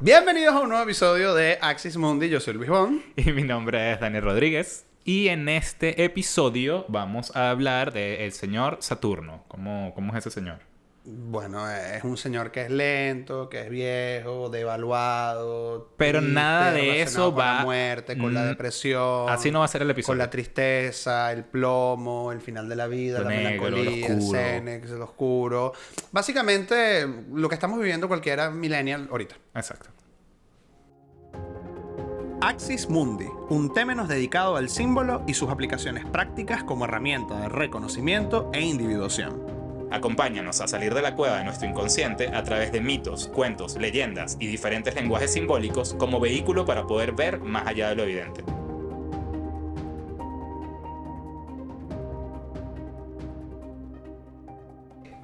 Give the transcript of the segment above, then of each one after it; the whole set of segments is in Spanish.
Bienvenidos a un nuevo episodio de Axis Mundi. Yo soy Luis Bon. Y mi nombre es Daniel Rodríguez. Y en este episodio vamos a hablar del señor Saturno. ¿Cómo es ese señor? Bueno, es un señor que es lento, que es viejo, devaluado. Pero triste, nada de relacionado eso con va... la muerte, con la depresión. Así no va a ser el episodio. Con la tristeza, el plomo, el final de la vida, Lo la negro, lo melancolía, el oscuro. Xenex, el oscuro. Básicamente, lo que estamos viviendo cualquiera millennial ahorita. Exacto. Axis Mundi, un temenos dedicado al símbolo y sus aplicaciones prácticas como herramienta de reconocimiento e individuación. Acompáñanos a salir de la cueva de nuestro inconsciente a través de mitos, cuentos, leyendas y diferentes lenguajes simbólicos como vehículo para poder ver más allá de lo evidente.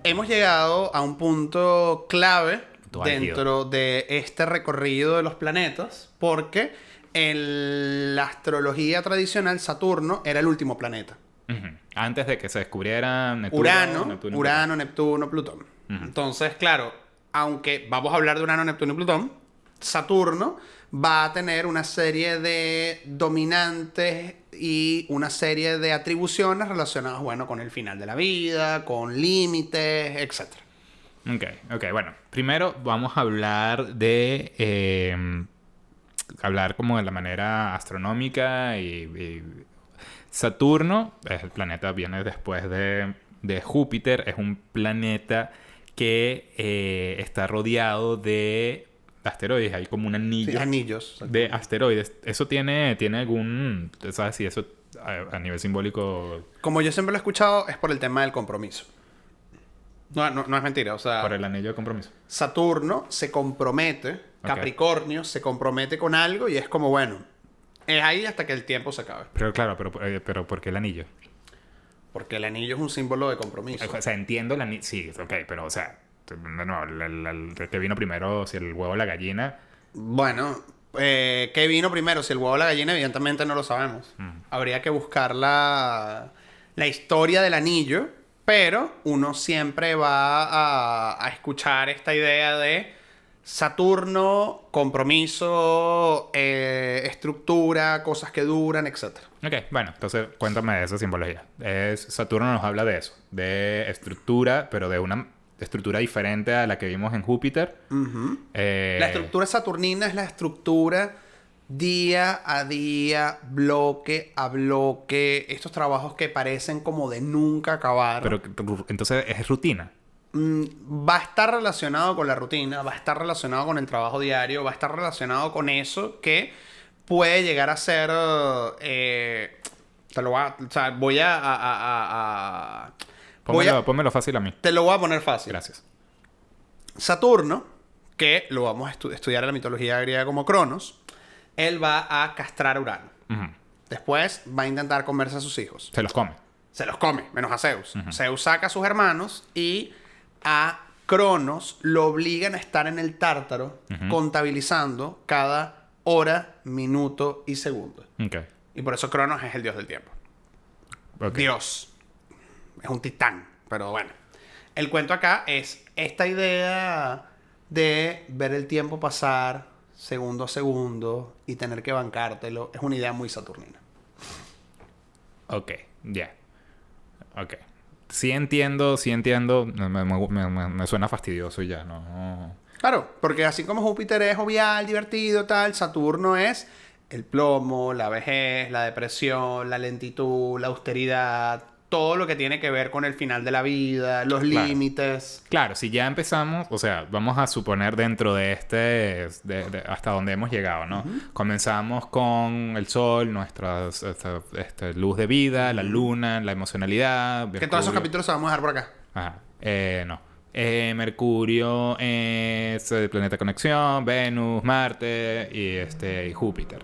Hemos llegado a un punto clave Punto dentro de este recorrido de los planetas, porque en la astrología tradicional Saturno era el último planeta. Ujú. Antes de que se descubriera Neptuno, Urano, Neptuno, Plutón. Ujú. Entonces, claro, aunque vamos a hablar de Urano, Neptuno y Plutón, Saturno va a tener una serie de dominantes y una serie de atribuciones relacionadas, bueno, con el final de la vida, con límites, etc. Ok, bueno. Primero vamos a hablar de... hablar como de la manera astronómica y Saturno, es el planeta, viene después de Júpiter, es un planeta que está rodeado de asteroides, hay como un anillo Sí, anillos. de asteroides. ¿Eso tiene algún, sabes si eso a nivel simbólico Como yo siempre lo he escuchado, es por el tema del compromiso. No es mentira, o sea, por el anillo de compromiso? Saturno se compromete, Capricornio se compromete con algo y es como, bueno, es ahí hasta que el tiempo se acabe. Pero claro, pero ¿por qué el anillo? Porque el anillo es un símbolo de compromiso. O sea, entiendo el anillo, sí, ok, pero o sea, no, ¿qué vino primero? Si el huevo o la gallina. Bueno, ¿qué vino primero? Si el huevo o la gallina, evidentemente no lo sabemos. Habría que buscar la historia del anillo, pero uno siempre va a escuchar esta idea de Saturno, compromiso, estructura, cosas que duran, etc. Ok, bueno, entonces cuéntame de esa simbología. Saturno nos habla de eso, de estructura, pero de una estructura diferente a la que vimos en Júpiter. La estructura saturnina es la estructura día a día, bloque a bloque, estos trabajos que parecen como de nunca acabar. Pero entonces es rutina. Va a estar relacionado con la rutina, va a estar relacionado con el trabajo diario, va a estar relacionado con eso que puede llegar a ser... te lo voy a... O sea, voy a- Pónmelo fácil a mí. te lo voy a poner fácil. Gracias. Saturno, que lo vamos a estudiar en la mitología griega como Cronos, él va a castrar a Urano. Ujú. Después va a intentar comerse a sus hijos. Se los come. Se los come, menos a Zeus. Zeus saca a sus hermanos y a Cronos lo obligan a estar en el Tártaro contabilizando cada hora, minuto y segundo. Ok. Y por eso Cronos es el dios del tiempo. Ok. Dios. Es un titán, pero bueno. El cuento acá es esta idea de ver el tiempo pasar segundo a segundo y tener que bancártelo. Es una idea muy saturnina. Ok, ya. Ok. Sí entiendo. Me suena fastidioso y ya, ¿no? Claro, porque así como Júpiter es jovial, divertido, tal, Saturno es el plomo, la vejez, la depresión, la lentitud, la austeridad, todo lo que tiene que ver con el final de la vida, los Claro. límites. Claro, si ya empezamos, o sea, vamos a suponer dentro de hasta donde hemos llegado, ¿no? Comenzamos con el sol, nuestra luz de vida, la luna, la emocionalidad. Que todos esos Mercurio. capítulos se vamos a dejar por acá. Ajá. No. Mercurio es el planeta de conexión, Venus, Marte y Júpiter.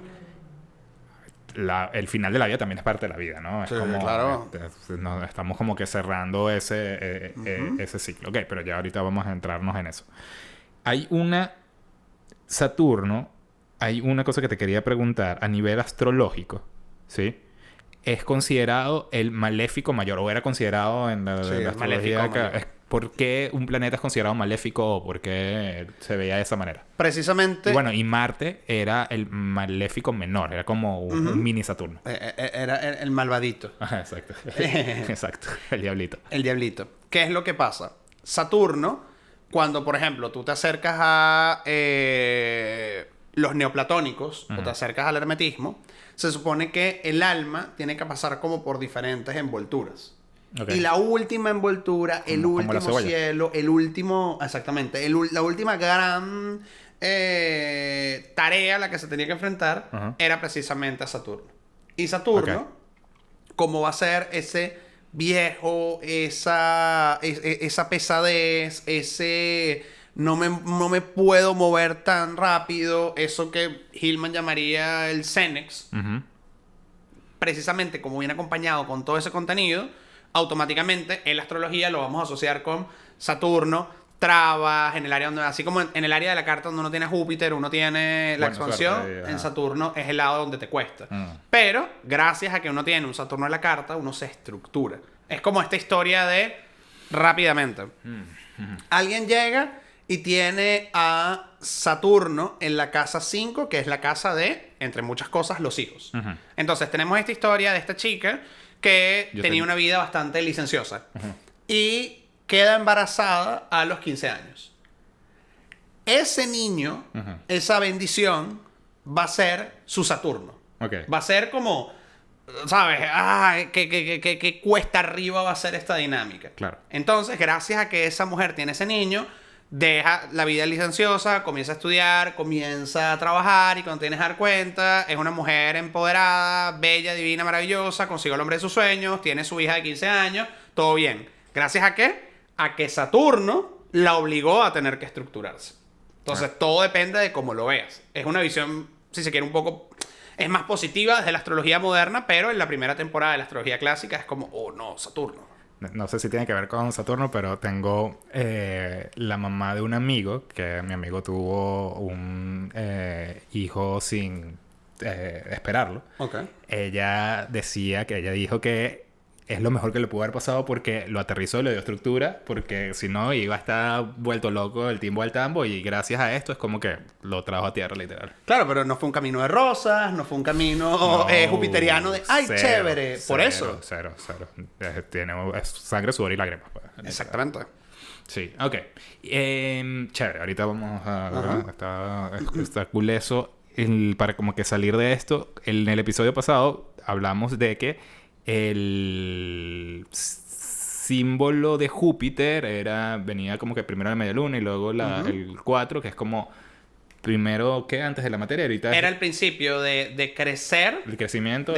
El final de la vida también es parte de la vida, ¿no? Es Sí, como, claro. estamos como que cerrando ese ciclo. Ok, pero ya ahorita vamos a entrarnos en eso. Saturno, hay una cosa que te quería preguntar a nivel astrológico, ¿sí? ¿Es considerado el maléfico mayor o era considerado en la Sí, el astrología maléfico mayor. ¿por qué un planeta es considerado maléfico o por qué se veía de esa manera? Precisamente... Y bueno, y Marte era el maléfico menor, era como un mini Saturno. Era el malvadito. Ajá, exacto. Exacto, el diablito. El diablito. ¿Qué es lo que pasa? Saturno, cuando, por ejemplo, tú te acercas a los neoplatónicos o te acercas al hermetismo, se supone que el alma tiene que pasar como por diferentes envolturas. Okay. Y la última envoltura, el como la último cebolla. cielo, el último... Exactamente. La última gran tarea a la que se tenía que enfrentar era precisamente a Saturno. Y Saturno, como va a ser ese viejo, esa pesadez, ese... No me puedo mover tan rápido, eso que Hillman llamaría el Xenex. Precisamente como viene acompañado con todo ese contenido, automáticamente en la astrología lo vamos a asociar con Saturno, trabas, en el área donde, así como en el área de la carta donde uno tiene Júpiter, uno tiene la expansión, suerte, en Saturno es el lado donde te cuesta. Pero, gracias a que uno tiene un Saturno en la carta, uno se estructura. Es como esta historia de rápidamente. Alguien llega y tiene a Saturno en la casa 5, que es la casa de, entre muchas cosas, los hijos. Entonces, tenemos esta historia de esta chica que tenía una vida bastante licenciosa. Y queda embarazada a los 15 años. Ese niño, esa bendición, va a ser su Saturno. Va a ser como, ¿sabes? Que cuesta arriba va a ser esta dinámica. Claro. Entonces, gracias a que esa mujer tiene ese niño, deja la vida licenciosa, comienza a estudiar, comienza a trabajar y cuando tienes que dar cuenta, es una mujer empoderada, bella, divina, maravillosa, consiguió el hombre de sus sueños, tiene su hija de 15 años, todo bien. ¿Gracias a qué? A que Saturno la obligó a tener que estructurarse. Entonces, todo depende de cómo lo veas. Es una visión, si se quiere, un poco... Es más positiva desde la astrología moderna, pero en la primera temporada de la astrología clásica es como, oh no, Saturno. No sé si tiene que ver con Saturno, pero tengo la mamá de un amigo, que mi amigo tuvo un hijo sin esperarlo. Ella dijo que es lo mejor que le pudo haber pasado porque lo aterrizó y le dio estructura, porque si no iba a estar vuelto loco el timbo al tambo, y gracias a esto es como que lo trajo a tierra, literal. Claro, pero no fue un camino de rosas, no fue un camino jupiteriano de ¡ay, chévere! Por eso. Cero. Tiene sangre, sudor y lágrimas. Pues. Exactamente. Sí, ok. Chévere, ahorita vamos a... Está cool eso. Para como que salir de esto, en el episodio pasado hablamos de que el símbolo de Júpiter venía como que primero la media luna y luego el 4, que es como primero que antes de la materia. Ahorita era el principio de crecer, el crecimiento,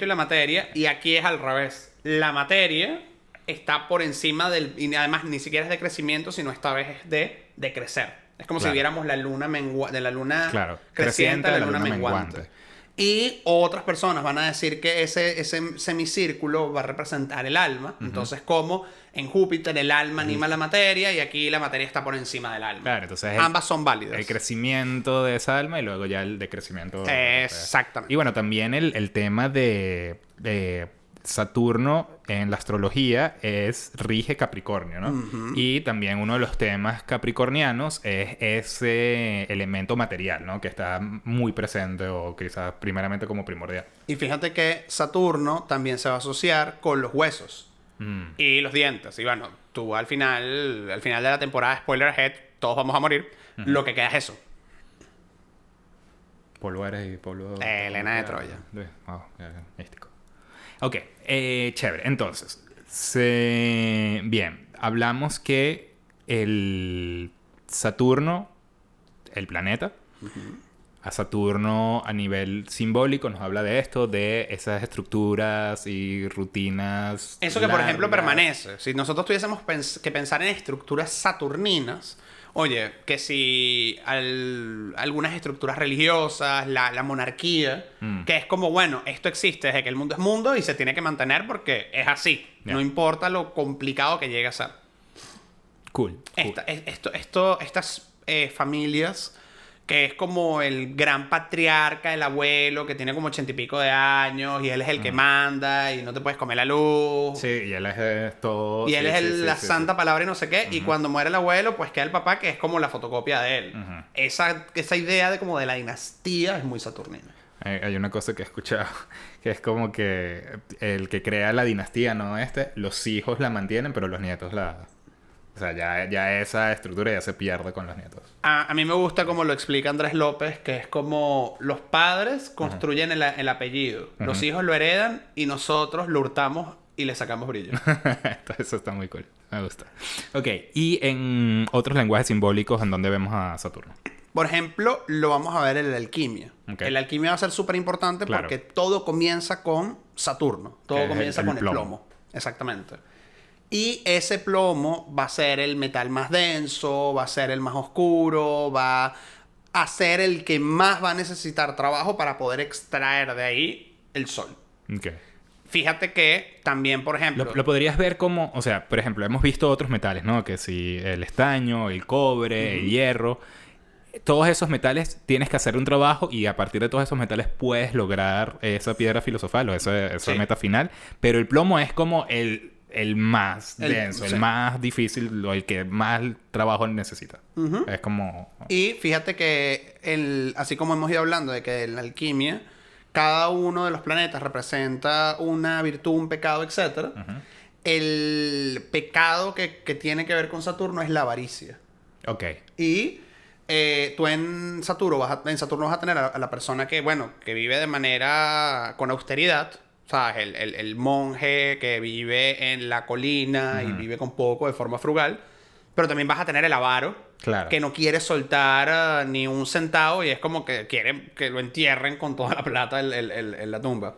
y la materia, y aquí es al revés. La materia está por encima y además ni siquiera es de crecimiento, sino esta vez es de crecer. Es como si viéramos la luna de la luna creciente a la luna menguante. Y otras personas van a decir que ese semicírculo va a representar el alma. Entonces, como en Júpiter el alma anima la materia y aquí la materia está por encima del alma. Claro, entonces ambas son válidas. El crecimiento de esa alma y luego ya el decrecimiento. Exactamente. Y bueno, también el tema de Saturno en la astrología rige Capricornio, ¿no? Y también uno de los temas capricornianos es ese elemento material, ¿no? Que está muy presente o quizás primeramente como primordial. Y fíjate que Saturno también se va a asociar con los huesos y los dientes. Y bueno, tú al final de la temporada, spoiler ahead, todos vamos a morir. Lo que queda es eso. Polvo eres y polvo... Helena de Troya. Wow, místico. Ok, chévere. Entonces, bien, hablamos que el Saturno, el planeta, a Saturno a nivel simbólico nos habla de esto, de esas estructuras y rutinas. Eso que, por ejemplo, permanece. Si nosotros tuviésemos que pensar en estructuras saturninas, oye, que si algunas estructuras religiosas, la monarquía, que es como, bueno, esto existe desde que el mundo es mundo y se tiene que mantener porque es así. No importa lo complicado que llegue a ser. Cool. Estas familias que es como el gran patriarca, el abuelo, que tiene como 80 y pico de años, y él es el que manda, y no te puedes comer la luz. Sí, y él es todo... Y él sí, es sí, la sí, santa sí. palabra y no sé qué. Y cuando muere el abuelo, pues queda el papá, que es como la fotocopia de él. Esa idea de como de la dinastía es muy saturnina. Hay una cosa que he escuchado, que es como que el que crea la dinastía, ¿no? Los hijos la mantienen, pero los nietos la... O sea, ya esa estructura ya se pierde con los nietos. A mí me gusta como lo explica Andrés López, que es como los padres construyen el apellido, los hijos lo heredan y nosotros lo hurtamos y le sacamos brillo. Eso está muy cool. Me gusta. Ok, y en otros lenguajes simbólicos, ¿en dónde vemos a Saturno? Por ejemplo, lo vamos a ver en la alquimia. Okay. En la alquimia va a ser súper importante Claro. porque todo comienza con Saturno. Todo Que es comienza el con el plomo. Exactamente. Y ese plomo va a ser el metal más denso, va a ser el más oscuro, va a ser el que más va a necesitar trabajo para poder extraer de ahí el sol. Okay. Fíjate que también, por ejemplo... Lo podrías ver como... O sea, por ejemplo, hemos visto otros metales, ¿no? Que si el estaño, el cobre, el hierro... Todos esos metales tienes que hacer un trabajo y a partir de todos esos metales puedes lograr esa piedra filosofal o esa Sí. meta final. Pero el plomo es como el más denso, sí. el más difícil, o el que más trabajo necesita. Es como... Y fíjate que, así como hemos ido hablando de que en la alquimia, cada uno de los planetas representa una virtud, un pecado, etc. El pecado que tiene que ver con Saturno es la avaricia. Ok. Y tú en Saturno vas a tener a la persona que, bueno, que vive de manera con austeridad. ¿Sabes? El monje que vive en la colina y vive con poco de forma frugal. Pero también vas a tener el avaro. Claro. Que no quiere soltar ni un centavo y es como que quiere que lo entierren con toda la plata en la tumba.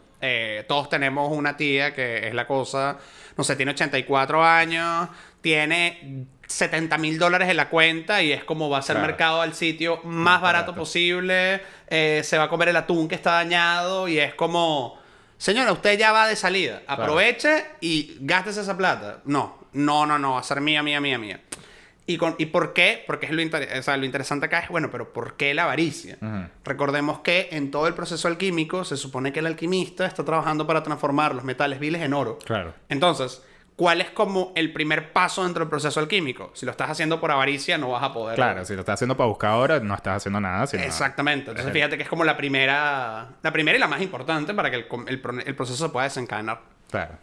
Todos tenemos una tía que es la cosa, no sé, tiene 84 años, tiene $70,000 en la cuenta y es como va a ser Claro. mercado al sitio más barato posible, se va a comer el atún que está dañado y es como... Señora, usted ya va de salida. Aproveche y gástese esa plata. No, va a ser mía. ¿Y por qué? Porque es lo interesante acá es, bueno, pero ¿por qué la avaricia? Recordemos que en todo el proceso alquímico se supone que el alquimista está trabajando para transformar los metales viles en oro. Claro. Entonces, ¿cuál es como el primer paso dentro del proceso alquímico? Si lo estás haciendo por avaricia, no vas a poder... Claro, si lo estás haciendo para buscar ahora, no estás haciendo nada. Sino... Exactamente. Entonces, fíjate que es como la primera y la más importante para que el proceso se pueda desencadenar. Claro.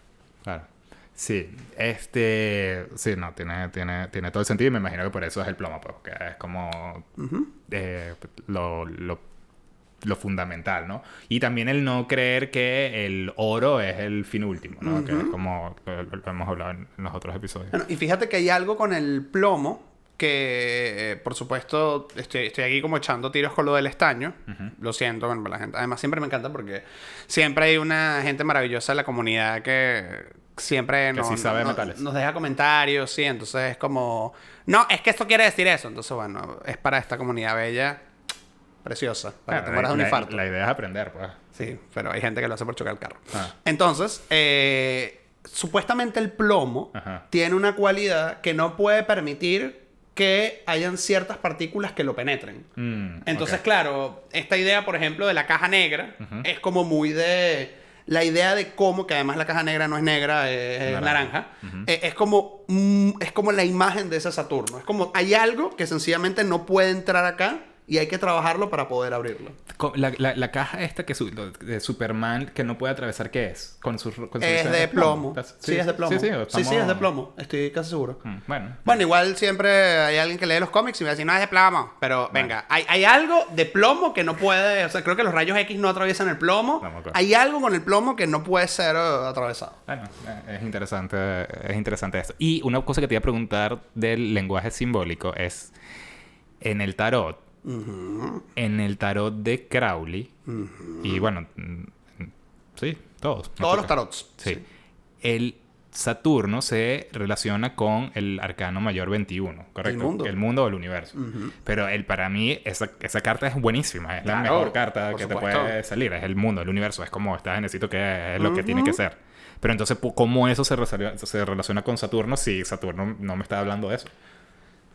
Sí, sí, no, tiene todo el sentido y me imagino que por eso es el plomo, pues, que es como lo fundamental, ¿no? Y también el no creer que el oro es el fin último, ¿no? Que es como lo hemos hablado en los otros episodios. Bueno, y fíjate que hay algo con el plomo que, por supuesto, estoy aquí como echando tiros con lo del estaño. Lo siento, bueno, la gente. Además, siempre me encanta porque siempre hay una gente maravillosa en la comunidad que siempre Que sí sabe metales. nos deja comentarios, sí. Entonces es como... No, es que esto quiere decir eso. Entonces, bueno, es para esta comunidad bella, preciosa, para que te mueras de un infarto. La idea es aprender, pues. Sí, pero hay gente que lo hace por chocar el carro. Ah. Entonces, supuestamente el plomo tiene una cualidad que no puede permitir que hayan ciertas partículas que lo penetren. Entonces, claro, esta idea, por ejemplo, de la caja negra es como muy de... La idea de cómo, que además la caja negra no es negra, es naranja, es como la imagen de ese Saturno. Es como, hay algo que sencillamente no puede entrar acá y hay que trabajarlo para poder abrirlo. La caja esta de Superman que no puede atravesar, ¿qué es? Es de plomo. Sí, es de plomo. Sí, Sí, es de plomo. Estoy casi seguro. Bueno, Igual siempre hay alguien que lee los cómics y me va a decir, no, es de plomo. Pero venga, hay algo de plomo que no puede... O sea, creo que los rayos X no atraviesan el plomo. No me acuerdo. Hay algo con el plomo que no puede ser atravesado. Bueno, es interesante esto. Y una cosa que te iba a preguntar del lenguaje simbólico es... En el tarot... En el tarot de Crowley... Y bueno... Sí, todos. Todos los tarots. Sí. El Saturno se relaciona con el arcano mayor 21, ¿correcto? El mundo o el universo. Pero para mí, esa carta es buenísima. Es la mejor carta que te puede salir. Es el mundo, el universo. Es como estás en el sitio que es lo que tiene que ser. Pero entonces, ¿cómo eso se relaciona con Saturno si Saturno no me está hablando de eso?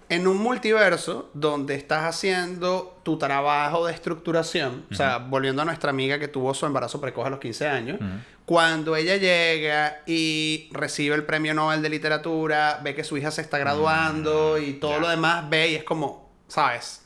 en un multiverso donde estás haciendo tu trabajo de estructuración, o sea, volviendo a nuestra amiga que tuvo su embarazo precoz a los 15 años, cuando ella llega y recibe el premio Nobel de literatura, ve que su hija se está graduando y todo lo demás, ve y es como, ¿sabes?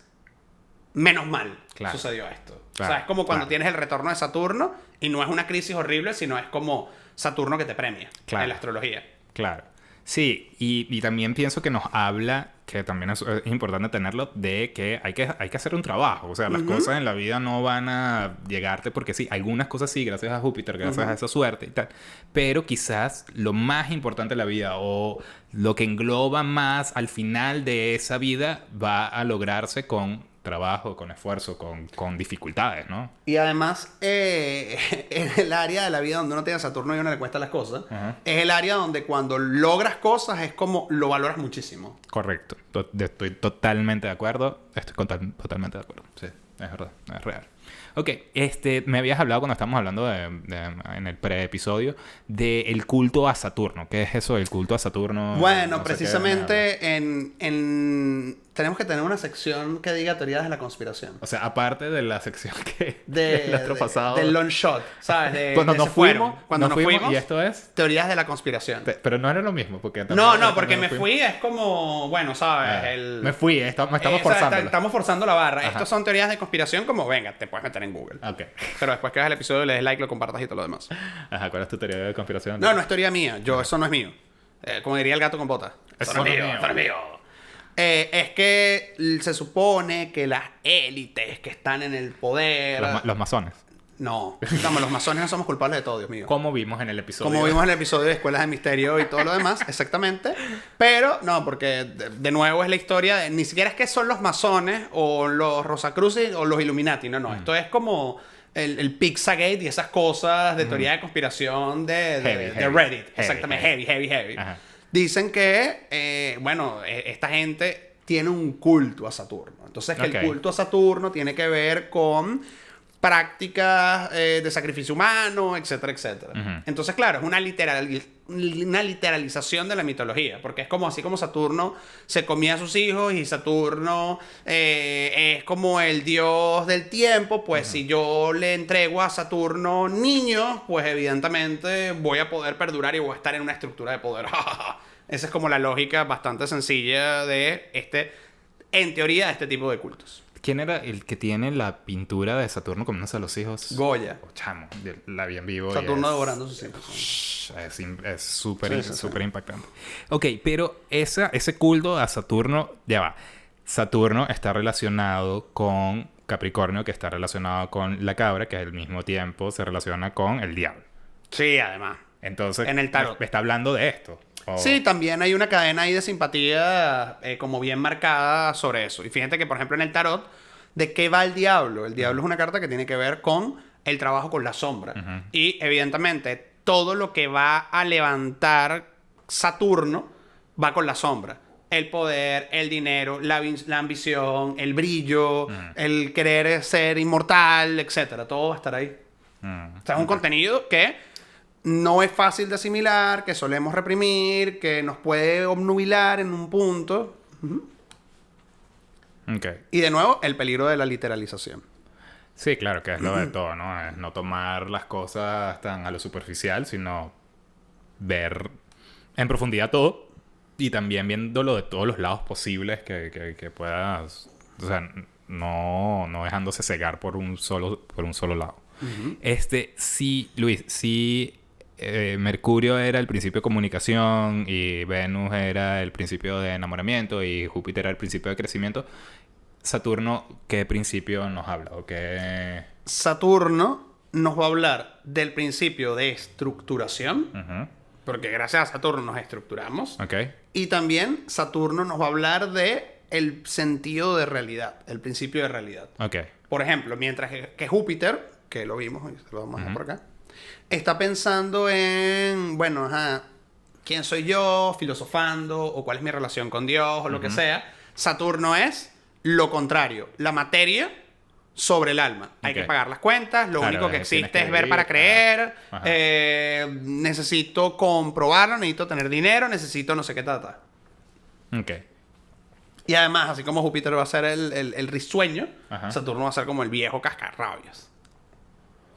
Menos mal sucedió esto. O sea, es como cuando tienes el retorno de Saturno y no es una crisis horrible, sino es como Saturno que te premia en la astrología. Claro. Sí, y también pienso que nos habla, que también es importante tenerlo, de que hay que hacer un trabajo. O sea, las cosas en la vida no van a llegarte porque sí. Algunas cosas sí, gracias a Júpiter, gracias a esa suerte y tal. Pero quizás lo más importante de la vida o lo que engloba más al final de esa vida va a lograrse con trabajo, con esfuerzo, con dificultades, ¿no? Y además, en el área de la vida donde uno tiene Saturno y uno le cuesta las cosas, es el área donde cuando logras cosas es como lo valoras muchísimo. Correcto. Estoy totalmente de acuerdo. Totalmente de acuerdo. Sí, es verdad. Es real. Ok, me habías hablado cuando estábamos hablando en el pre-episodio del culto a Saturno. ¿Qué es eso del culto a Saturno? Bueno, no precisamente tenemos que tener una sección que diga teorías de la conspiración. O sea, aparte de la sección del otro pasado. Del long shot, ¿sabes? Cuando nos fuimos. Y esto es teorías de la conspiración. Pero no era lo mismo. Porque no, porque me fui es como, bueno, ¿sabes? Me fui, estamos forzando. Estamos forzando la barra. Estos son teorías de conspiración como, venga, te puedes meter en Google. Ok. Pero después que veas el episodio le des like, lo compartas y todo lo demás. Ajá, ¿cuál es tu teoría de conspiración? No es teoría mía. Eso no es mío. Como diría el gato con botas. Eso no es mío. Es que se supone que las élites que están en el poder... Los masones. No, los masones no somos culpables de todo, Dios mío. Como vimos en el episodio. Como vimos en el episodio de Escuelas de Misterio y todo lo demás, exactamente. Pero, no, porque de nuevo es la historia de... Ni siquiera es que son los masones o los Rosacrucis o los Illuminati, no. Esto es como el Pizzagate y esas cosas de teoría de conspiración de Reddit. Exactamente, heavy. Ajá. Dicen que, esta gente tiene un culto a Saturno. Entonces, que el culto a Saturno tiene que ver con prácticas de sacrificio humano, etcétera, etcétera. Entonces, claro, es una literalización de la mitología, porque es como así como Saturno se comía a sus hijos y Saturno es como el dios del tiempo, pues si yo le entrego a Saturno niños, pues evidentemente voy a poder perdurar y voy a estar en una estructura de poder. Esa es como la lógica bastante sencilla de en teoría, de este tipo de cultos. ¿Quién era el que tiene la pintura de Saturno comiéndose a los hijos? Goya. Chamo, la vi en vivo. Saturno devorando sus hijos. Es súper impactante. Ok, pero ese culto a Saturno, ya va. Saturno está relacionado con Capricornio, que está relacionado con la cabra, que al mismo tiempo se relaciona con el diablo. Sí, además. Entonces, en el tarot. Me está hablando de esto. Sí, también hay una cadena ahí de simpatía como bien marcada sobre eso. Y fíjate que, por ejemplo, en el tarot, ¿de qué va el diablo? El diablo es una carta que tiene que ver con el trabajo con la sombra. Y, evidentemente, todo lo que va a levantar Saturno va con la sombra. El poder, el dinero, la ambición, el brillo, el querer ser inmortal, etcétera. Todo va a estar ahí. O sea, es un contenido que no es fácil de asimilar, que solemos reprimir, que nos puede obnubilar en un punto. Okay. Y de nuevo, el peligro de la literalización. Sí, claro, que es lo de todo, ¿no? Es no tomar las cosas tan a lo superficial, sino ver en profundidad todo y también viéndolo de todos los lados posibles que puedas... O sea, no dejándose cegar por un solo lado. Sí, Luis, sí... Mercurio era el principio de comunicación y Venus era el principio de enamoramiento y Júpiter era el principio de crecimiento. Saturno, ¿qué principio nos habla? ¿O qué? Saturno nos va a hablar del principio de estructuración, porque gracias a Saturno nos estructuramos. Y también Saturno nos va a hablar de el sentido de realidad, el principio de realidad. Por ejemplo, mientras que Júpiter, que lo vimos, y lo vamos a dejar por acá, está pensando en, quién soy yo, filosofando, o cuál es mi relación con Dios, o lo que sea. Saturno es lo contrario, la materia sobre el alma. Hay que pagar las cuentas, lo único que existe es ver para creer, necesito comprobarlo, necesito tener dinero, necesito no sé qué tata. Y además, así como Júpiter va a ser el risueño, Ajá. Saturno va a ser como el viejo cascarrabias.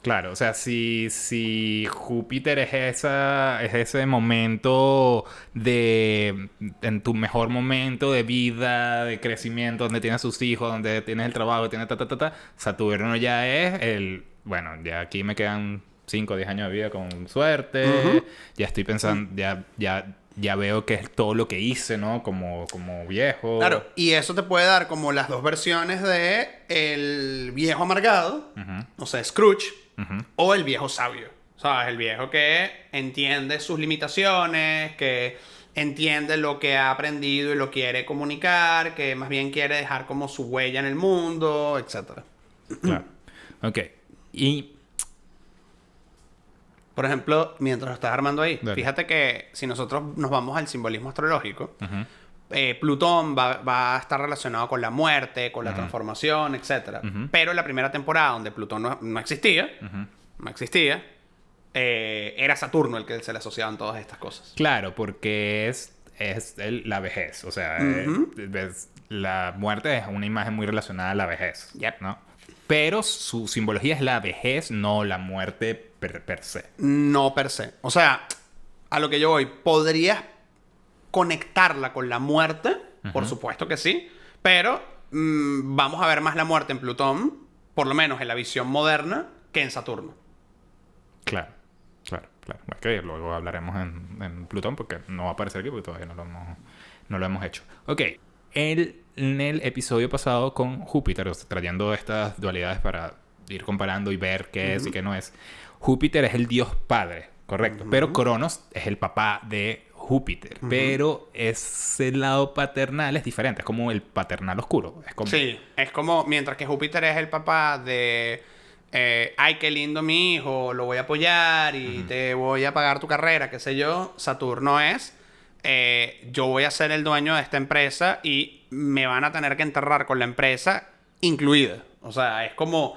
Claro, o sea, si Júpiter es ese momento en tu mejor momento de vida, de crecimiento, donde tienes sus hijos, donde tienes el trabajo, tienes Saturno ya es bueno, ya aquí me quedan 5 o 10 años de vida con suerte, ya estoy pensando, ya veo que es todo lo que hice, ¿no? Como viejo. Claro, y eso te puede dar como las dos versiones de el viejo amargado, o sea, Scrooge, o el viejo sabio. ¿Sabes? El viejo que entiende sus limitaciones, que entiende lo que ha aprendido y lo quiere comunicar, que más bien quiere dejar como su huella en el mundo, etcétera. Claro. Ok. Y... Por ejemplo, mientras lo estás armando ahí, Dale. fíjate que si nosotros nos vamos al simbolismo astrológico, Plutón va a estar relacionado con la muerte, con la transformación, etcétera. Pero en la primera temporada, donde Plutón no existía, era Saturno el que se le asociaban todas estas cosas. Claro, porque es la vejez. O sea, la muerte es una imagen muy relacionada a la vejez. Yep. ¿No? Pero su simbología es la vejez, no la muerte per se. No per se. O sea, a lo que yo voy, ¿podrías conectarla con la muerte? Por supuesto que sí. Pero vamos a ver más la muerte en Plutón, por lo menos en la visión moderna, que en Saturno. Claro. Bueno, que luego hablaremos en Plutón porque no va a aparecer aquí porque todavía no lo hemos hecho. Ok. En el episodio pasado con Júpiter, o sea, trayendo estas dualidades para ir comparando y ver qué es y qué no es. Júpiter es el dios padre, correcto. Pero Cronos es el papá de Júpiter. Pero ese lado paternal es diferente. Es como el paternal oscuro. Es como... Sí, es como, mientras que Júpiter es el papá de... ay, qué lindo mi hijo, lo voy a apoyar y te voy a pagar tu carrera, qué sé yo. Saturno es... yo voy a ser el dueño de esta empresa y me van a tener que enterrar con la empresa incluida. O sea, es como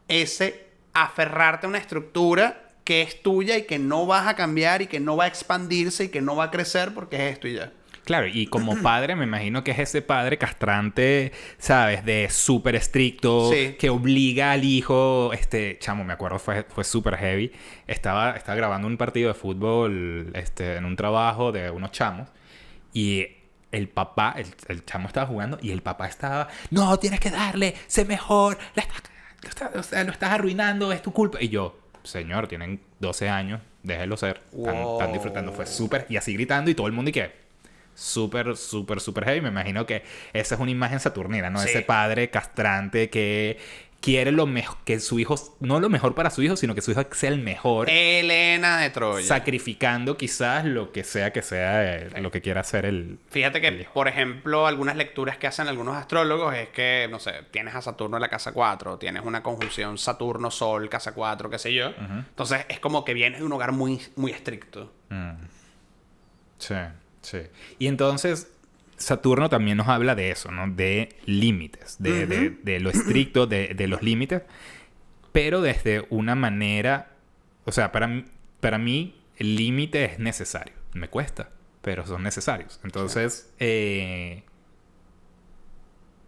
ese aferrarte a una estructura que es tuya y que no vas a cambiar y que no va a expandirse y que no va a crecer porque es esto y ya. Claro, y como padre me imagino que es ese padre castrante, ¿sabes? De súper estricto, Sí. que obliga al hijo, chamo, me acuerdo, fue súper heavy. Estaba grabando un partido de fútbol, en un trabajo de unos chamos, y el papá, el chamo estaba jugando, y el papá estaba, no, tienes que darle, sé mejor, lo estás arruinando, es tu culpa. Y yo, señor, tienen 12 años, déjelo ser, están disfrutando, fue súper, y así gritando, y todo el mundo, y que... súper heavy. Me imagino que esa es una imagen saturnina, ¿no? Sí. Ese padre castrante que quiere lo mejor, que su hijo, no lo mejor para su hijo, sino que su hijo sea el mejor. Helena de Troya. Sacrificando quizás lo que sea lo que quiera hacer el... Fíjate que, el hijo. por ejemplo, algunas lecturas que hacen algunos astrólogos es que, no sé, tienes a Saturno en la casa 4, tienes una conjunción Saturno-Sol, casa 4, qué sé yo. Entonces, es como que vienes de un hogar muy, muy estricto. Sí. Y entonces Saturno también nos habla de eso, ¿no? De límites, de lo estricto, de los límites, pero desde una manera... O sea, para mí el límite es necesario. Me cuesta, pero son necesarios. Entonces,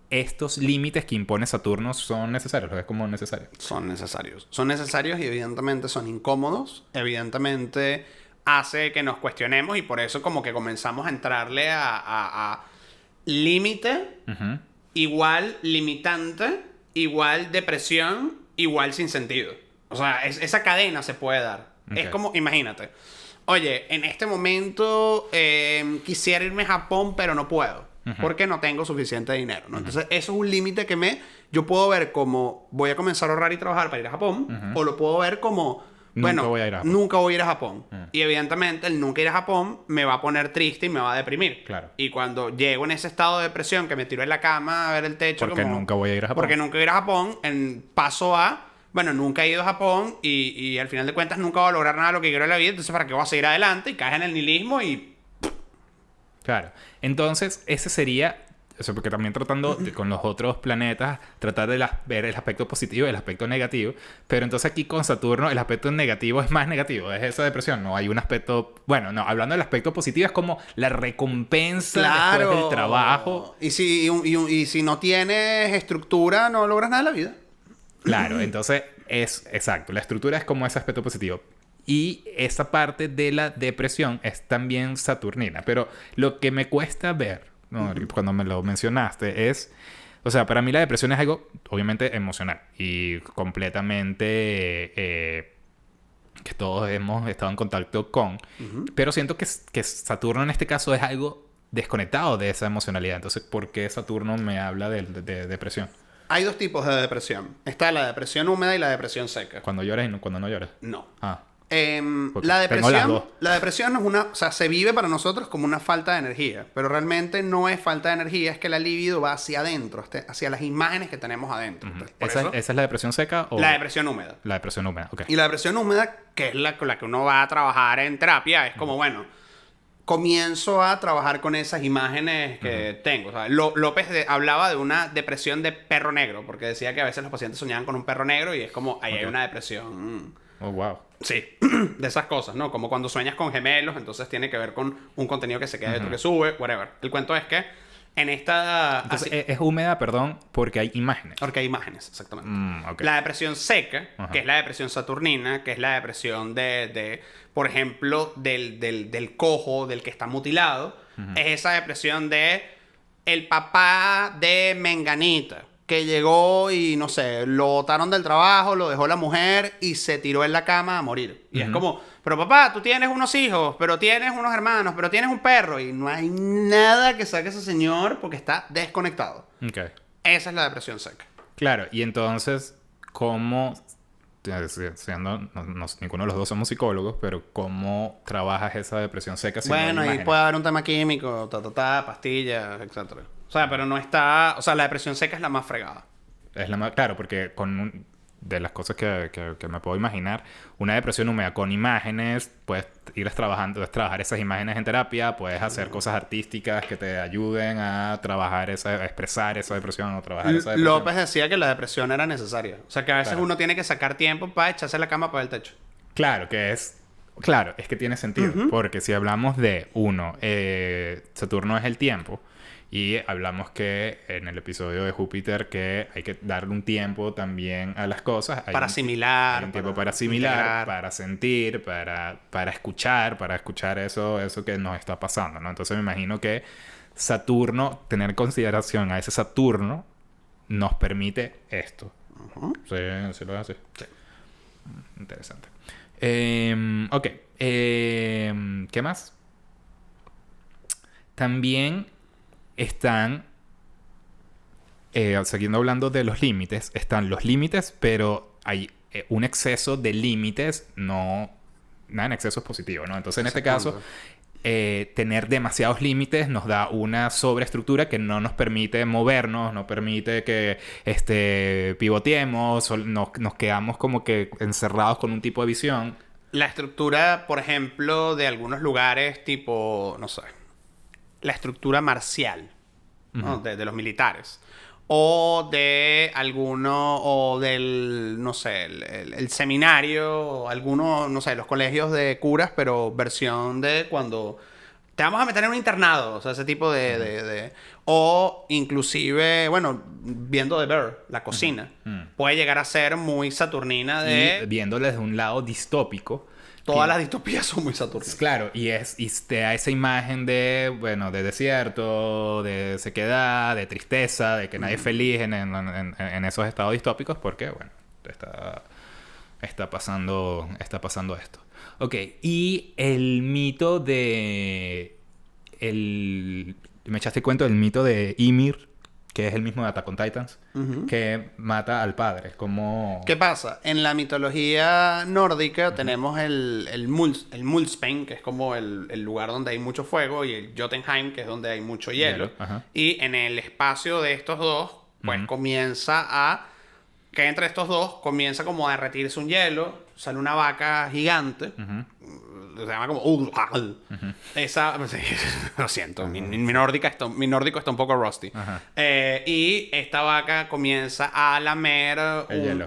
estos límites que impone Saturno son necesarios. ¿Lo ves como necesarios? Son necesarios. Son necesarios y evidentemente son incómodos. Evidentemente hace que nos cuestionemos y por eso como que comenzamos a entrarle a límite, igual limitante, igual depresión, igual sin sentido. O sea, esa cadena se puede dar. Okay. Es como, imagínate. Oye, en este momento quisiera irme a Japón, pero no puedo. Porque no tengo suficiente dinero, ¿no? Entonces, eso es un límite que yo puedo ver como voy a comenzar a ahorrar y trabajar para ir a Japón. O lo puedo ver como, bueno, Nunca voy a ir a Japón. nunca voy a ir a Japón. Y evidentemente, el nunca ir a Japón me va a poner triste y me va a deprimir. Claro. Y cuando llego en ese estado de depresión, que me tiro en la cama a ver el techo. Porque nunca voy a ir a Japón. Porque nunca voy a ir a Japón, en paso a... Bueno, nunca he ido a Japón y al final de cuentas nunca voy a lograr nada de lo que quiero en la vida. Entonces, ¿para qué voy a seguir adelante? Y caes en el nihilismo y... Claro. Entonces, ese sería Eso porque también tratando con los otros planetas, tratar de ver el aspecto positivo y el aspecto negativo. Pero entonces aquí con Saturno el aspecto negativo es más negativo, es esa depresión. No hay un aspecto... Bueno, no, hablando del aspecto positivo es como la recompensa después del trabajo. Y si no tienes estructura, no logras nada en la vida. Claro, entonces es exacto. La estructura es como ese aspecto positivo. Y esa parte de la depresión es también saturnina. Pero lo que me cuesta ver, ¿no? Cuando me lo mencionaste, es... O sea, para mí la depresión es algo, obviamente, emocional. Y completamente... que todos hemos estado en contacto con. Pero siento que Saturno en este caso es algo desconectado de esa emocionalidad. Entonces, ¿por qué Saturno me habla de depresión? Hay dos tipos de depresión. Está la depresión húmeda y la depresión seca. Cuando lloras y cuando no lloras. No. Ah. La tengo las dos. depresión no es una... O sea, se vive para nosotros como una falta de energía. Pero realmente no es falta de energía. Es que la libido va hacia adentro. Hacia las imágenes que tenemos adentro. Entonces, ¿Esa es la depresión seca o...? La depresión húmeda. La depresión húmeda, ok. Y la depresión húmeda, que es con la que uno va a trabajar en terapia, es como, bueno, comienzo a trabajar con esas imágenes que tengo. O sea, López hablaba de una depresión de perro negro, porque decía que a veces los pacientes soñaban con un perro negro y es como, ahí hay una depresión. Oh, wow. Sí, de esas cosas, ¿no? Como cuando sueñas con gemelos, entonces tiene que ver con un contenido que se queda dentro, que sube, whatever. El cuento es que en esta... Entonces, es húmeda, perdón, porque hay imágenes. Porque hay imágenes, exactamente. Okay. La depresión seca, que es la depresión saturnina, que es la depresión por ejemplo, del cojo, del que está mutilado, es esa depresión de el papá de Menganita, que llegó y, no sé, lo botaron del trabajo, lo dejó la mujer y se tiró en la cama a morir. Y es como, pero papá, tú tienes unos hijos, pero tienes unos hermanos, pero tienes un perro. Y no hay nada que saque a ese señor porque está desconectado. Okay. Esa es la depresión seca. Claro, y entonces, ¿cómo... ninguno de los dos somos psicólogos, pero ¿cómo trabajas esa depresión seca? Bueno, ahí puede haber un tema químico, pastillas, etcétera. O sea, pero no está... O sea, la depresión seca es la más fregada. Es la más... Claro, porque de las cosas que me puedo imaginar, una depresión húmeda con imágenes, puedes trabajar esas imágenes en terapia, puedes hacer cosas artísticas que te ayuden a trabajar a expresar esa depresión o trabajar esa depresión. López decía que la depresión era necesaria. O sea, que a veces uno tiene que sacar tiempo para echarse la cama para el techo. Claro, Claro, es que tiene sentido. Porque si hablamos de Saturno es el tiempo. Y hablamos que en el episodio de Júpiter que hay que darle un tiempo también a las cosas. Para asimilar. Hay un tiempo para asimilar, integrar. para sentir, para escuchar eso que nos está pasando, ¿no? Entonces me imagino que Saturno, tener consideración a ese Saturno, nos permite esto. Sí, lo hace. Sí. Interesante. Ok. ¿Qué más? También están, siguiendo hablando de los límites, están los límites, pero hay un exceso de límites, nada en exceso es positivo, ¿no? Entonces, en este caso, tener demasiados límites nos da una sobreestructura que no nos permite movernos, no permite que pivoteemos, nos quedamos como que encerrados con un tipo de visión. La estructura, por ejemplo, de algunos lugares tipo, no sé, la estructura marcial, ¿no? De los militares. O de o del, no sé, el seminario, o algunos, no sé, los colegios de curas, pero versión de cuando te vamos a meter en un internado, o sea, ese tipo o inclusive, bueno, viendo The Bear, la cocina, puede llegar a ser muy saturnina Y viéndolo desde un lado distópico. Todas las distopías son muy saturninas. Claro, y te da esa imagen de desierto, de sequedad, de tristeza, de que nadie es feliz en esos estados distópicos porque, bueno, está pasando esto. Ok, y el mito me echaste cuento del mito de Ymir, que es el mismo de Attack on Titans, que mata al padre. Como... ¿Qué pasa? En la mitología nórdica tenemos el Muspelheim, que es como el lugar donde hay mucho fuego, y el Jotunheim, que es donde hay mucho hielo. Y en el espacio de estos dos, pues que entre estos dos comienza como a derretirse un hielo, sale una vaca gigante, se llama como esa, sí, lo siento, mi nórdico está un poco rusty. Y esta vaca comienza a lamer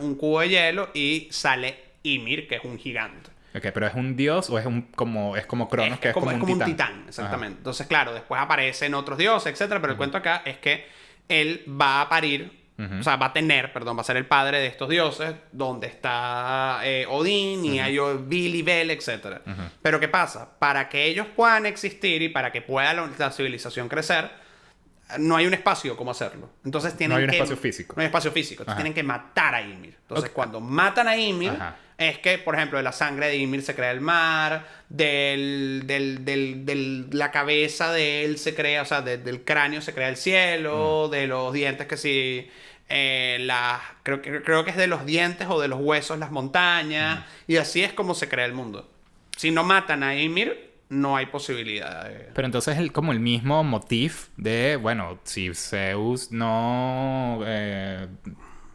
un cubo de hielo y sale Ymir, que es un gigante. Ok, pero ¿es un dios o es como Cronos, que es como un titán? Exactamente. Entonces, claro, después aparecen otros dioses, etcétera, pero el cuento acá es que él va a parir, o sea, va a ser el padre de estos dioses, donde está Odín y hay Bil y Bel, etcétera. Pero ¿qué pasa? Para que ellos puedan existir y para que pueda la civilización crecer, no hay un espacio como hacerlo. Entonces tienen No hay un espacio físico. No hay espacio físico. Entonces tienen que matar a Ymir. Entonces cuando matan a Ymir, es que, por ejemplo, de la sangre de Ymir se crea el mar, la cabeza de él se crea, o sea, del cráneo se crea el cielo, de los dientes que sí... creo que es de los dientes o de los huesos las montañas, y así es como se crea el mundo. Si no matan a Ymir, no hay posibilidad de... Pero entonces es como el mismo motif de, bueno, si Zeus no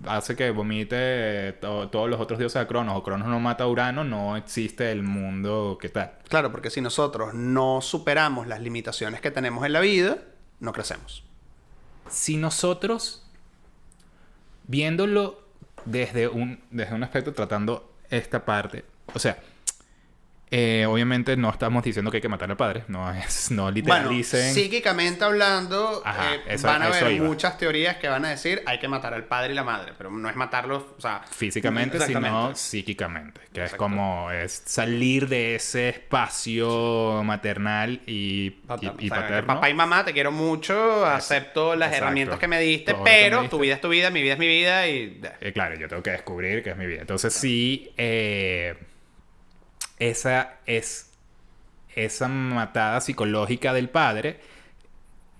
hace que vomite todos los otros dioses a Cronos, o Cronos no mata a Urano, no existe el mundo que tal. Claro, porque si nosotros no superamos las limitaciones que tenemos en la vida, no crecemos. Si nosotros, viéndolo desde un aspecto, tratando esta parte, o sea... obviamente no estamos diciendo que hay que matar al padre, no literalicen. Bueno, psíquicamente hablando, van a haber muchas teorías que van a decir hay que matar al padre y la madre, pero no es matarlos, o sea, físicamente, sino psíquicamente, que es como salir de ese espacio maternal y paterno. Papá y mamá, te quiero mucho, acepto las herramientas que me diste, pero tu vida es tu vida, mi vida es mi vida y... claro, yo tengo que descubrir que es mi vida. Entonces sí... esa matada psicológica del padre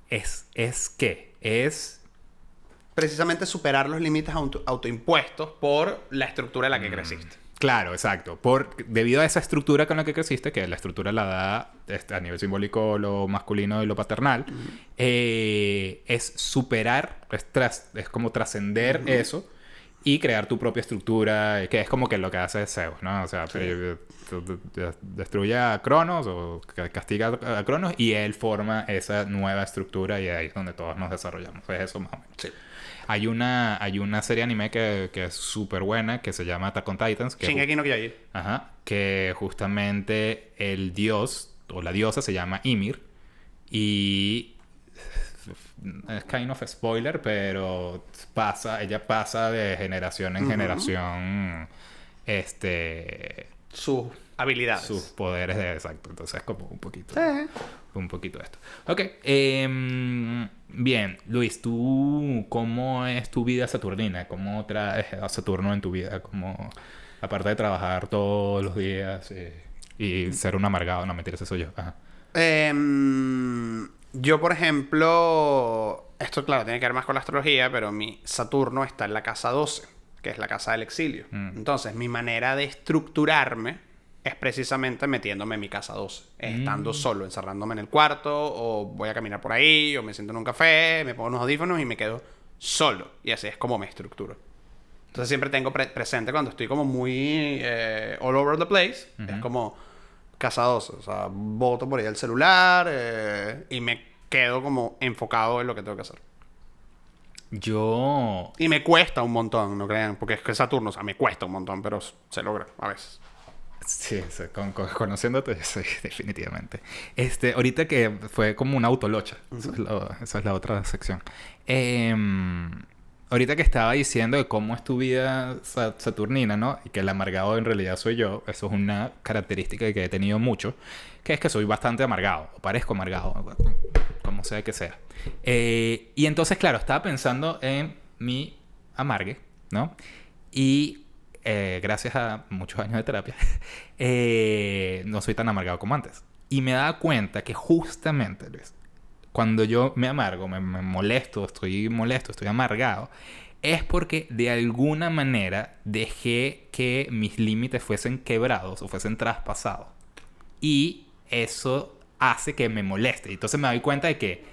es ¿qué? Es precisamente superar los límites autoimpuestos por la estructura en la que creciste. Claro, exacto. Debido a esa estructura con la que creciste, que la estructura la da a nivel simbólico lo masculino y lo paternal, es superar, es como trascender eso y crear tu propia estructura, que es como que lo que hace Zeus, ¿no? O sea, destruye a Cronos o castiga a Cronos y él forma esa nueva estructura y ahí es donde todos nos desarrollamos. Es eso más o menos. Sí. Hay una serie anime que es súper buena que se llama Attack on Titans. Shingeki no Kyojin. Ajá. Que justamente el dios o la diosa se llama Ymir y... es kind of spoiler, pero ella pasa de generación en generación sus habilidades, sus poderes exacto. Entonces como un poquito esto. Ok. Bien, Luis, ¿tú cómo es tu vida saturnina? ¿Cómo traes a Saturno en tu vida? ¿Cómo, aparte de trabajar todos los días y ser un amargado? No, mentira, eso soy yo. Ajá. Yo, por ejemplo, esto claro, tiene que ver más con la astrología, pero mi Saturno está en la casa 12, que es la casa del exilio. Entonces, mi manera de estructurarme es precisamente metiéndome en mi casa 12, estando solo, encerrándome en el cuarto, o voy a caminar por ahí, o me siento en un café, me pongo unos audífonos y me quedo solo. Y así es como me estructuro. Entonces, siempre tengo presente cuando estoy como muy all over the place, es como... casa 12, o sea, boto por ahí el celular y me quedo como enfocado en lo que tengo que hacer. Y me cuesta un montón, no crean, porque es que Saturno, o sea, me cuesta un montón, pero se logra a veces. Sí, conociéndote, sí, definitivamente. Ahorita que fue como una autolocha, esa es la otra sección. Ahorita que estaba diciendo de cómo es tu vida saturnina, ¿no? Y que el amargado en realidad soy yo. Eso es una característica que he tenido mucho. Que es que soy bastante amargado. O parezco amargado. Como sea que sea. Y entonces, claro, estaba pensando en mi amargue, ¿no? Y gracias a muchos años de terapia, no soy tan amargado como antes. Y me daba cuenta que justamente, Luis, cuando yo me amargo, me molesto, estoy amargado, es porque de alguna manera dejé que mis límites fuesen quebrados o fuesen traspasados. Y eso hace que me moleste. Entonces me doy cuenta de que,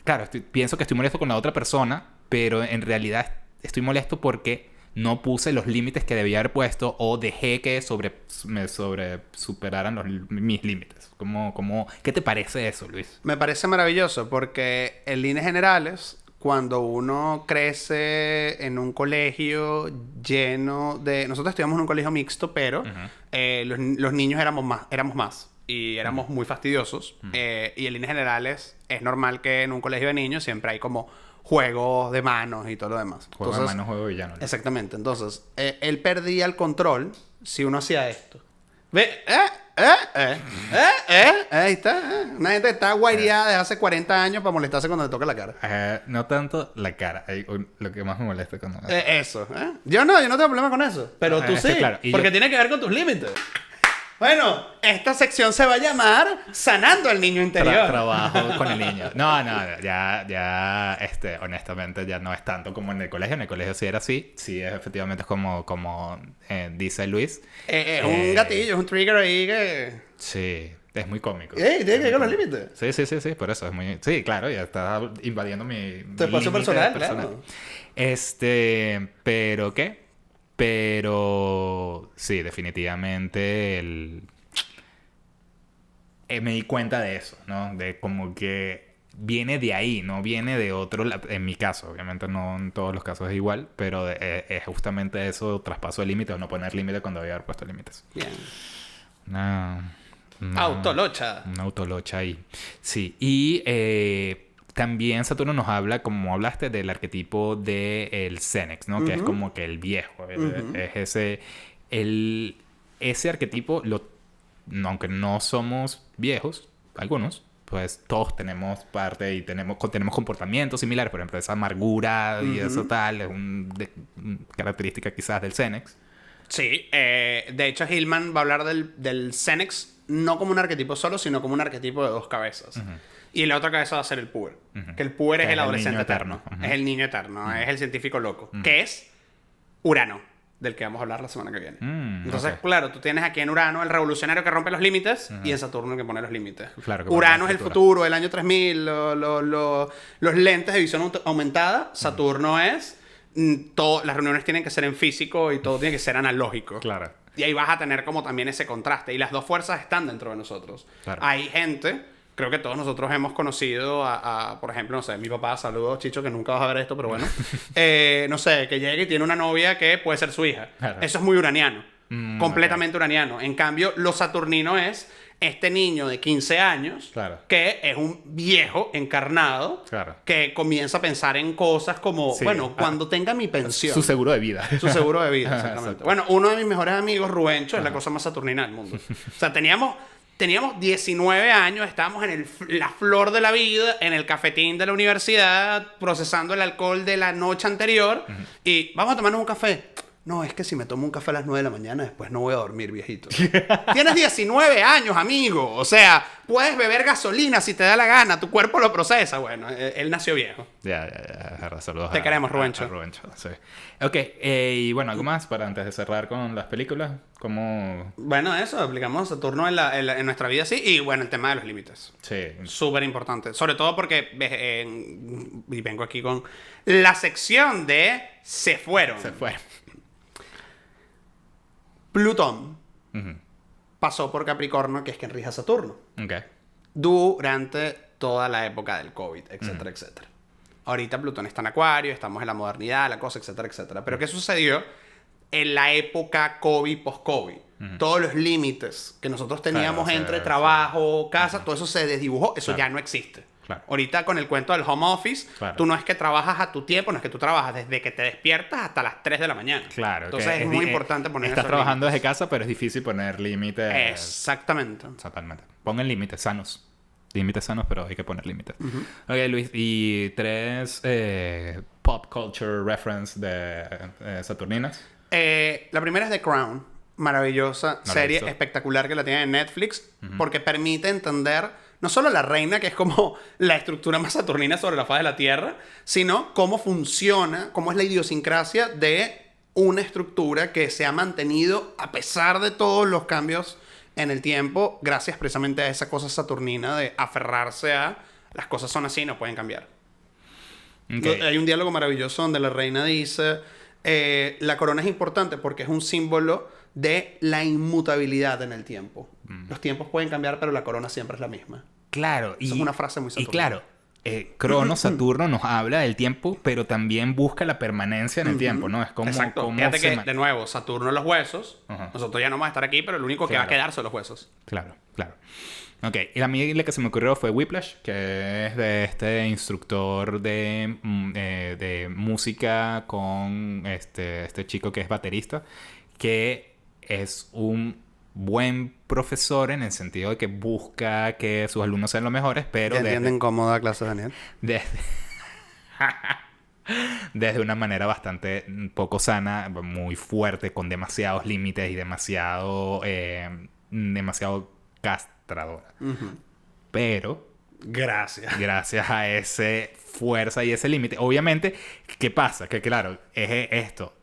claro, pienso que estoy molesto con la otra persona, pero en realidad estoy molesto porque no puse los límites que debía haber puesto o dejé que me superaran mis límites. ¿Qué te parece eso, Luis? Me parece maravilloso porque en líneas generales, cuando uno crece en un colegio lleno de... Nosotros estudiamos en un colegio mixto, pero los niños éramos más y éramos muy fastidiosos. Y en líneas generales es normal que en un colegio de niños siempre hay como juegos de manos y todo lo demás. Juego de manos, juego de villano. Exactamente. Entonces, él perdía el control si uno hacía esto. Ve, ahí está. Una gente está guaireada desde hace 40 años para molestarse cuando le toca la cara. No tanto la cara. Lo que más me molesta cuando... Eso. Yo no tengo problema con eso. Pero tú sí. Claro. Porque tiene que ver con tus límites. Bueno, esta sección se va a llamar Sanando al Niño Interior. Trabajo con el niño. No, ya, honestamente, ya no es tanto como en el colegio. En el colegio sí era así. Sí, efectivamente es como dice Luis. Es un gatillo, es un trigger ahí que... Sí, es muy cómico. Tiene que ver con los límites. Sí, por eso es muy... Sí, claro, ya está invadiendo tu espacio personal, claro. ¿Pero qué? Pero sí, definitivamente me di cuenta de eso, ¿no? De como que viene de ahí, no viene de otro... En mi caso, obviamente no en todos los casos es igual, pero es justamente eso, traspaso de límites o no poner límites cuando había haber puesto límites. Bien. Autolocha. Una autolocha ahí. Sí, y... también Saturno nos habla, como hablaste, del arquetipo del Xenex, ¿no? Que es como que el viejo. Es ese arquetipo, aunque no somos viejos, algunos, pues todos tenemos parte y tenemos comportamientos similares. Por ejemplo, esa amargura y eso tal, es una característica quizás del Xenex. Sí, de hecho Hillman va a hablar del Xenex no como un arquetipo solo, sino como un arquetipo de dos cabezas. Y la otra cabeza va a ser el Puber. Que el Puber es el adolescente eterno. Es el niño eterno. Es el científico loco. Que es Urano, del que vamos a hablar la semana que viene. Entonces, claro, tú tienes aquí en Urano el revolucionario que rompe los límites y en Saturno el que pone los límites. Claro, Urano es el futuro, el año 3000, los lentes de visión aumentada. Saturno es... las reuniones tienen que ser en físico y todo tiene que ser analógico. Claro. Y ahí vas a tener como también ese contraste. Y las dos fuerzas están dentro de nosotros. Claro. Hay gente... Creo que todos nosotros hemos conocido por ejemplo, no sé, mi papá, saludos, Chicho, que nunca vas a ver esto, pero bueno. No sé, que llegue y tiene una novia que puede ser su hija. Claro. Eso es muy uraniano. Completamente uraniano. En cambio, lo saturnino es este niño de 15 años que es un viejo encarnado que comienza a pensar en cosas como, cuando tenga mi pensión. Su seguro de vida. Su seguro de vida, exactamente. Bueno, uno de mis mejores amigos, Rubencho, es la cosa más saturnina del mundo. O sea, teníamos 19 años, estábamos en la flor de la vida, en el cafetín de la universidad, procesando el alcohol de la noche anterior. Y vamos a tomarnos un café. No, es que si me tomo un café a las 9 de la mañana, después no voy a dormir, viejito. Tienes 19 años, amigo. O sea, puedes beber gasolina si te da la gana. Tu cuerpo lo procesa. Bueno, él nació viejo. Ya. Saludos. Te queremos, Rubencho. Rubencho, sí. Ok, y bueno, ¿algo más para antes de cerrar con las películas? ¿Cómo...? Bueno, eso. Aplicamos Saturno en nuestra vida, sí. Y bueno, el tema de los límites. Sí. Súper importante. Sobre todo porque... y vengo aquí con la sección de Se fueron. Plutón pasó por Capricornio, que es quien rige a Saturno. Durante toda la época del COVID, etcétera, etcétera. Ahorita Plutón está en Acuario, estamos en la modernidad, la cosa, etcétera, etcétera. Pero ¿qué sucedió en la época COVID, post-COVID? Todos los límites que nosotros teníamos entre trabajo, casa, todo eso se desdibujó. Eso ya no existe. Claro. Ahorita con el cuento del home office, tú no es que trabajas a tu tiempo, no es que tú trabajas desde que te despiertas hasta las 3 de la mañana. Claro. Entonces es muy importante poner Estás trabajando desde casa, pero es difícil poner límites. Exactamente. Pongan límites sanos. Límites sanos, pero hay que poner límites. Ok, Luis. Y 3 pop culture reference de Saturninas. La primera es The Crown. Maravillosa serie espectacular que la tiene en Netflix. Porque permite entender... No solo la reina, que es como la estructura más saturnina sobre la faz de la Tierra, sino cómo funciona, cómo es la idiosincrasia de una estructura que se ha mantenido a pesar de todos los cambios en el tiempo, gracias precisamente a esa cosa saturnina de aferrarse a las cosas son así y no pueden cambiar. Hay un diálogo maravilloso donde la reina dice... La corona es importante porque es un símbolo de la inmutabilidad en el tiempo. Los tiempos pueden cambiar, pero la corona siempre es la misma. Claro. Esa es una frase muy saturnina. Y claro, Cronos, Saturno nos habla del tiempo, pero también busca la permanencia en el tiempo, ¿no? Es como... Exacto. como Fíjate que, de nuevo, Saturno en los huesos. Ajá. Nosotros ya no vamos a estar aquí, pero lo único que va a Claro. quedar son los huesos. Claro, claro. Ok, y a mí la que se me ocurrió fue Whiplash, que es de este instructor de música con este chico que es baterista, que es un buen profesor en el sentido de que busca que sus alumnos sean los mejores, pero ¿Ya entienden cómo da clases, Daniel? desde, desde una manera bastante poco sana, muy fuerte, con demasiados límites y demasiado castradora. Pero Gracias. gracias a esa fuerza y ese límite, obviamente, ¿qué pasa? Que claro, es esto.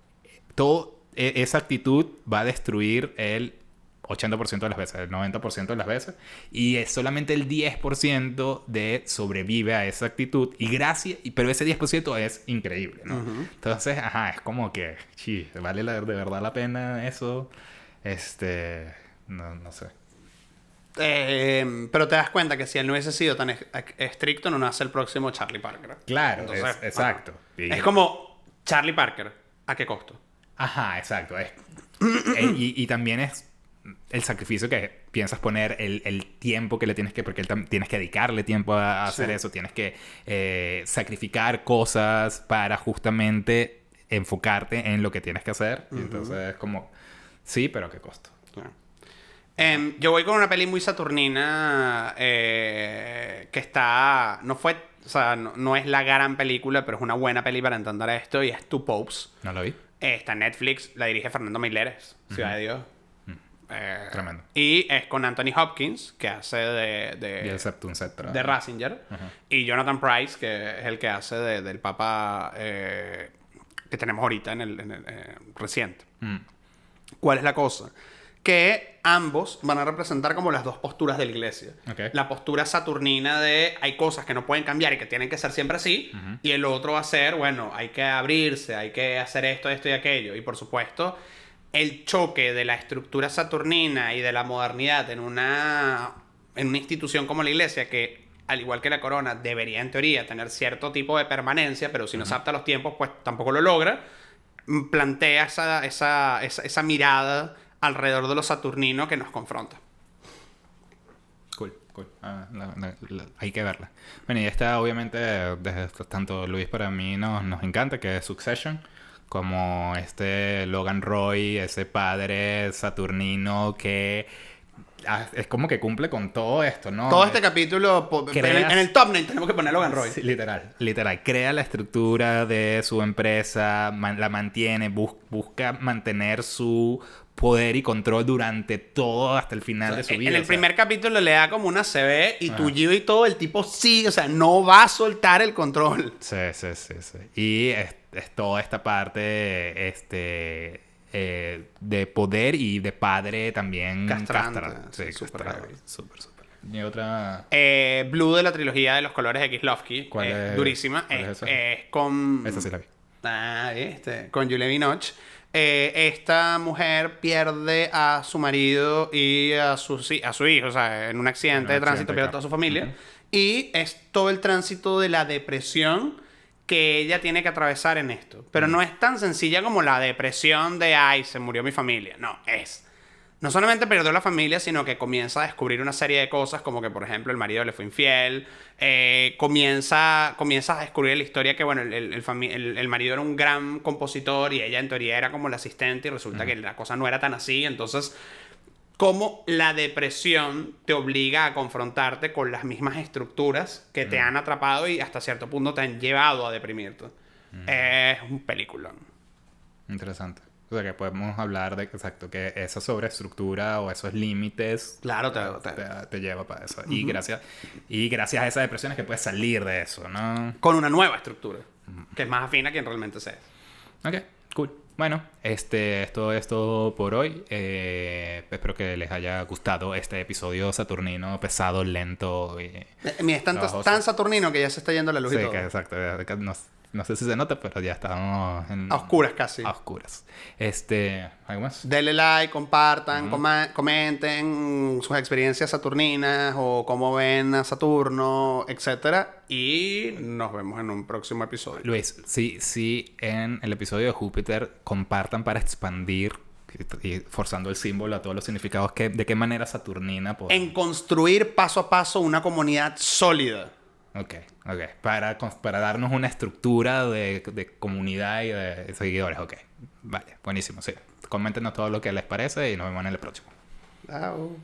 Esa actitud va a destruir el 80% de las veces, el 90% de las veces, y es solamente el 10% de sobrevive a esa actitud, pero ese 10% es increíble, ¿no? Entonces, es como que, sí, vale de verdad la pena eso, no sé. Pero te das cuenta que si él no hubiese sido tan estricto, no nace el próximo Charlie Parker. Claro, Entonces, exacto. bueno, es como Charlie Parker. ¿A qué costo? Exacto. Y también es el sacrificio que piensas poner, el tiempo que le tienes que... Porque tienes que dedicarle tiempo a hacer eso. Tienes que sacrificar cosas para justamente enfocarte en lo que tienes que hacer. Y entonces es como... Sí, pero ¿a qué costo? Claro. Yo voy con una peli muy saturnina que está... No fue... O sea, no es la gran película, pero es una buena peli para entender esto. Y es Two Popes. ¿No lo vi? Está en Netflix. La dirige Fernando Meireles. Ciudad de Dios. Tremendo. Y es con Anthony Hopkins, que hace Y el Septum Cetra. de Ratzinger. Y Jonathan Pryce, que es el que hace del Papa que tenemos ahorita en el reciente. ¿Cuál es la cosa? Que ambos van a representar como las dos posturas de la iglesia. Okay. La postura saturnina de hay cosas que no pueden cambiar y que tienen que ser siempre así. Y el otro va a ser, bueno, hay que abrirse, hay que hacer esto y aquello. Y por supuesto, el choque de la estructura saturnina y de la modernidad en una institución como la iglesia, que al igual que la corona, debería en teoría tener cierto tipo de permanencia, pero si no se adapta a los tiempos, pues tampoco lo logra, plantea esa mirada alrededor de lo saturnino que nos confronta. Cool. Hay que verla. Bueno, y esta obviamente, desde tanto Luis para mí nos encanta, que es Succession. Como Logan Roy, ese padre saturnino que es como que cumple con todo esto, ¿no? Todo este capítulo, en el thumbnail tenemos que poner Logan Roy. Sí, literal. Crea la estructura de su empresa, la mantiene, busca mantener su poder y control durante todo hasta el final de su vida. En el primer capítulo le da como una CB y tullido y todo, el tipo sigue, o sea, no va a soltar el control. Sí. Y es toda esta parte de poder y de padre también castrante. Sí, súper castrante. heavy. Súper. Y otra... Blue, de la trilogía de los colores de Kieslowski. ¿Cuál es? Durísima. ¿Cuál es esa? Es con... Esa sí la vi. Con Julia Binoche. Esta mujer pierde a su marido y a su hijo, o sea, en un accidente de tránsito, pierde a toda su familia. Y es todo el tránsito de la depresión que ella tiene que atravesar en esto. Pero no es tan sencilla como la depresión de, ay, se murió mi familia. No solamente perdió la familia, sino que comienza a descubrir una serie de cosas, como que, por ejemplo, el marido le fue infiel. Comienza a descubrir la historia que, bueno, el marido era un gran compositor y ella, en teoría, era como la asistente, y resulta que la cosa no era tan así. Entonces, cómo la depresión te obliga a confrontarte con las mismas estructuras que te han atrapado y hasta cierto punto te han llevado a deprimirte. Es un peliculón. Interesante. O sea, que podemos hablar de, exacto, que esa sobreestructura o esos límites... Claro, te lleva para eso. Y gracias a esas depresiones que puedes salir de eso, ¿no? Con una nueva estructura, que es más afín a quien realmente se es. Ok, cool. Bueno, esto por hoy. Espero que les haya gustado este episodio saturnino, pesado, lento y... Mira, es tan saturnino que ya se está yendo la luz y Sí, todo. que exacto. No sé si se nota, pero ya estamos en... A oscuras casi. A oscuras. ¿Algo más? Denle like, compartan, comenten sus experiencias saturninas o cómo ven a Saturno, etcétera. Y nos vemos en un próximo episodio. Luis, sí, en el episodio de Júpiter compartan para expandir y forzando el símbolo a todos los significados de qué manera Saturnina En construir paso a paso una comunidad sólida. Ok. Para darnos una estructura de comunidad y de seguidores. Ok. Vale, buenísimo, sí. Coméntenos todo lo que les parece y nos vemos en el próximo. Chao.